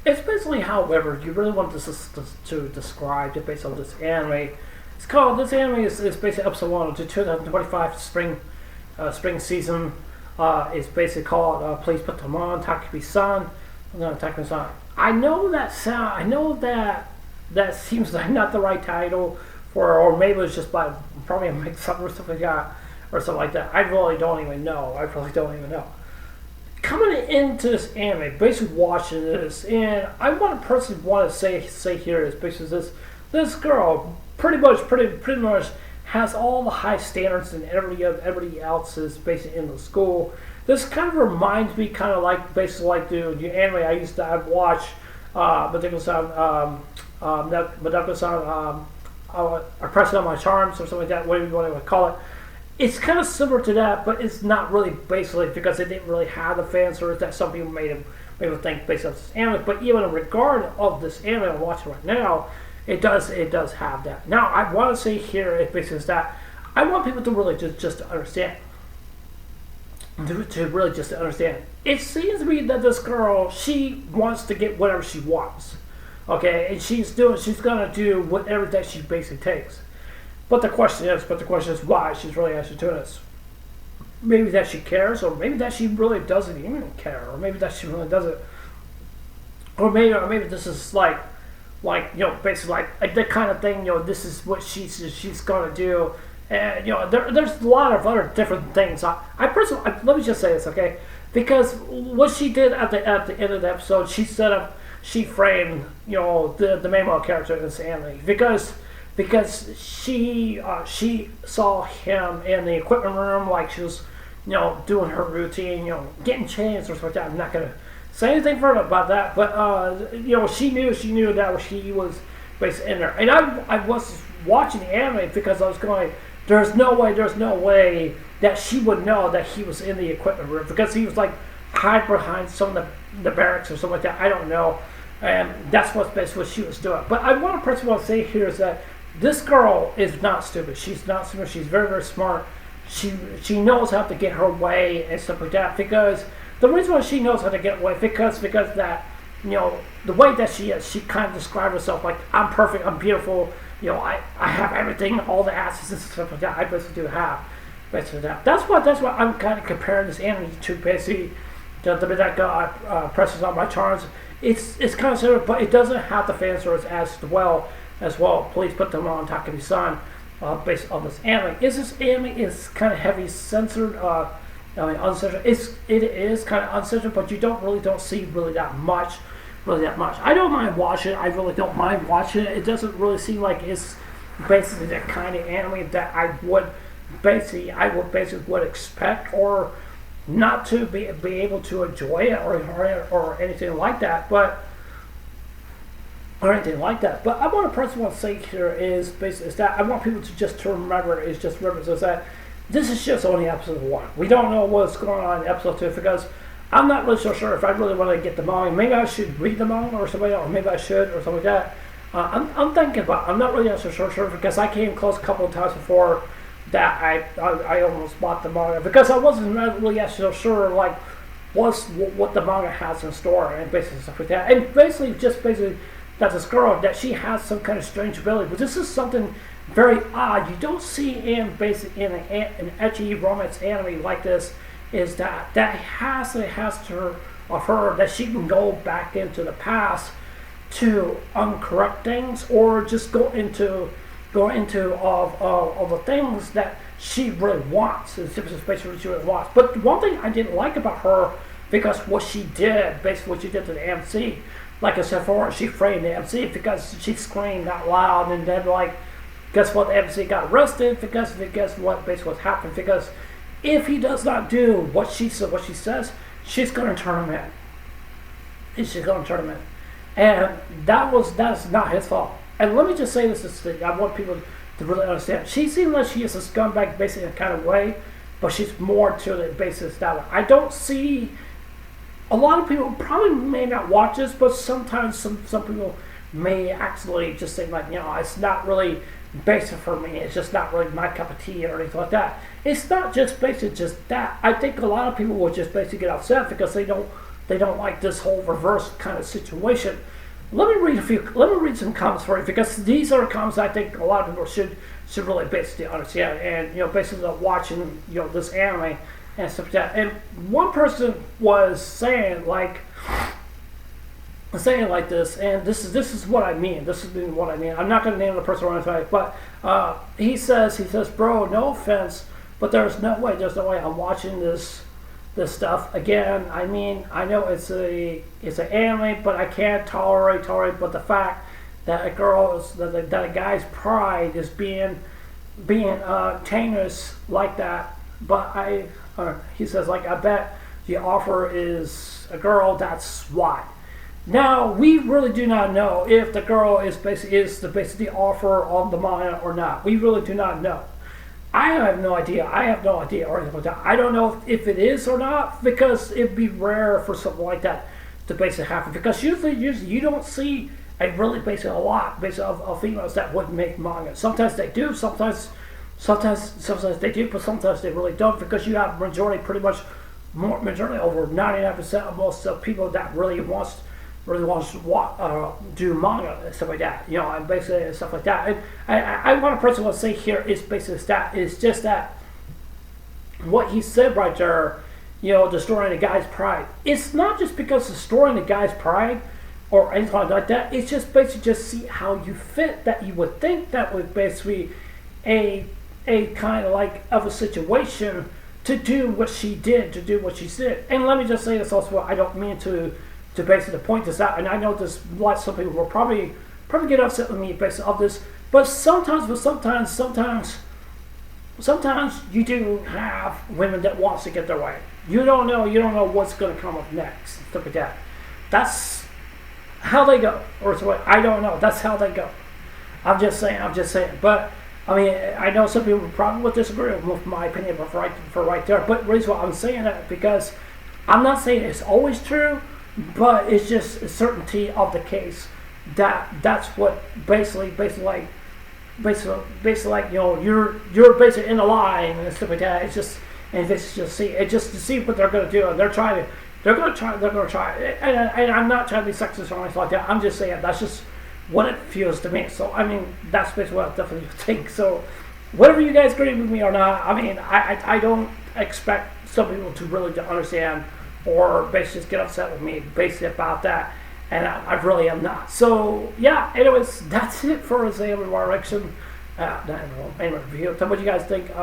It's basically, however, you really want to describe it based on this anime. This anime is basically episode 1 of the 2025 spring season. It's basically called Please Put Them On Takamine-san. Takamine-san. I know that seems like not the right title for, or maybe it's just by probably a mix-up or something like that. I really don't even know. Coming into this anime, basically watching this, and I want to personally want to say here is basically this girl pretty much has all the high standards and everybody else is basically in the school. This kind of reminds me kind of like basically like the anime I've watched, Madako-san, I Press It On My Charms or something like that, whatever you want to call it. It's kind of similar to that, but it's not really basically because it didn't really have the fan service that some people made them think based on this anime. But even in regard of this anime I'm watching right now, it does have that. Now I want to say here is basically that I want people to really just to understand. To really just to understand. It seems to me that this girl, she wants to get whatever she wants. Okay, and she's gonna do whatever that she basically takes. But the question is why she's really actually doing this. Maybe that she cares, or maybe that she really doesn't even care, or maybe that she really doesn't, or maybe this is like basically like the kind of thing, this is what she's gonna do, and there's a lot of other different things. I personally, let me just say this, okay? Because what she did at the end of the episode, she framed the main male character in this anime because she saw him in the equipment room, like she was, doing her routine, getting changed or something like that. I'm not gonna say anything further about that, but she knew that he was basically in there, and I was watching the anime because I was going, there's no way that she would know that he was in the equipment room because he was like hide behind some of the barracks or something like that. I don't know, and that's basically what she was doing. But I want to personally say here is that this girl is not stupid. She's not stupid. She's very, very smart. She knows how to get her way and stuff like that. Because the reason why she knows how to get away because that the way that she is, she kind of described herself like, I'm perfect, I'm beautiful. I have everything, all the assets and stuff like that. I basically do have basically that. That's why I'm kind of comparing this anime to basically that guy Presses On My Charms. It's kind of similar, but it doesn't have the fan service as well. Please Put Them On Takamine-san, based on this anime. This anime is kind of heavy censored, uncensored. It is kind of uncensored, but you don't see really that much. I don't mind watching it. I really don't mind watching it. It doesn't really seem like it's basically the kind of anime that I would basically expect, or not to be able to enjoy it or anything like that. But I want to personally say here is that I want people to remember is that this is just only episode 1. We don't know what's going on in episode 2 because I'm not really so sure if I really want to get the manga. Maybe I should read the manga or something, or maybe I should or something like that. I'm thinking about. I'm not really so sure because I came close a couple of times before that I almost bought the manga because I wasn't really so sure like what the manga has in store and basically stuff like that. And basically that this girl, that she has some kind of strange ability. But this is something very odd. You don't see in an ecchi romance anime like this, is that has to of her that she can go back into the past to uncorrect things, or just go into the things that she really wants. It's basically what she really wants. But one thing I didn't like about her, because what she did to the MC, like I said before, she framed the MC because she screamed out loud, and then guess what? The MC got arrested because guess what? Basically what happened, because if he does not do what she says, she's going to turn him in. And that's not his fault. And let me just say this, I want people to really understand. She seems like she is a scumbag basically in a kind of way, but she's more to the basis that way. I don't see. A lot of people probably may not watch this, but sometimes some people may actually just say like, it's not really basic for me. It's just not really my cup of tea or anything like that. It's not just basic, just that. I think a lot of people will just basically get upset because they don't they don't like this whole reverse kind of situation. Let me read some comments for you, because these are comments I think a lot of people should really basically understand, and basically watching this anime and stuff like that. And one person was saying like this, and this is what I mean. This is what I mean. I'm not going to name the person or anything, but he says, bro, no offense, but there's no way I'm watching this stuff again. I mean, I know it's an anime, but I can't tolerate but the fact that that a guy's pride is being tenuous like that. But he says, like, I bet the offer is a girl that's why. Now, we really do not know if the girl is the offer on the manga or not. We really do not know. I have no idea. Or anything like that. I don't know if it is or not, because it'd be rare for something like that to basically happen. Because usually you don't see a lot of females that would make manga. Sometimes they do. Sometimes they do, but sometimes they really don't, because you have majority over 99% of most people that really wants to do manga and stuff like that, and basically stuff like that. And I want to personally say here is basically just that what he said right there, destroying the guy's pride. It's not just because destroying the guy's pride or anything like that. It's just basically just see how you fit. That you would think that would basically a kind of like of a situation to do what she did, And let me just say this also. I don't mean to basically point this out, and I know this. Some people will probably get upset with me based off this, but sometimes you do have women that wants to get their way. You don't know what's going to come up next, stuff like that. That's how they go, or it's what I don't know. That's how they go. I'm just saying. But I mean, I know some people probably would disagree with my opinion for right there. But the reason why I'm saying that, because I'm not saying it's always true. But it's just a certainty of the case that's what basically like you're basically in the line and stuff like that. It's just to see what they're gonna do, and they're gonna try. And I'm not trying to be sexist or anything like that. I'm just saying that's just what it feels to me. So I mean, that's basically what I definitely think. So whether you guys agree with me or not, I mean, I don't expect some people to really understand or basically just get upset with me basically about that, and I really am not. So yeah, anyways, that's it for a Xavier Direction anime review. Tell me what you guys think.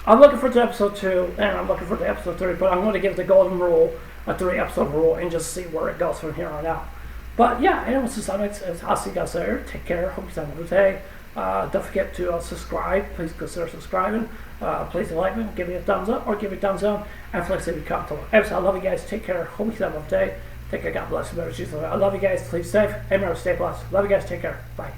I'm looking for the episode 2, and I'm looking for the episode 3, but I'm going to give the golden rule a 3-episode rule and just see where it goes from here on out. But yeah, anyways, I'll see you guys later. Take care. Hope you have a good day. Don't forget to subscribe. Please consider subscribing. Please like me, give me a thumbs up or give me a thumbs down, and please leave a comment. I love you guys. Take care. Hope you have a good day. Take care. God bless you. I love you guys. Please stay safe. And remember, stay blessed. Love you guys. Take care. Bye.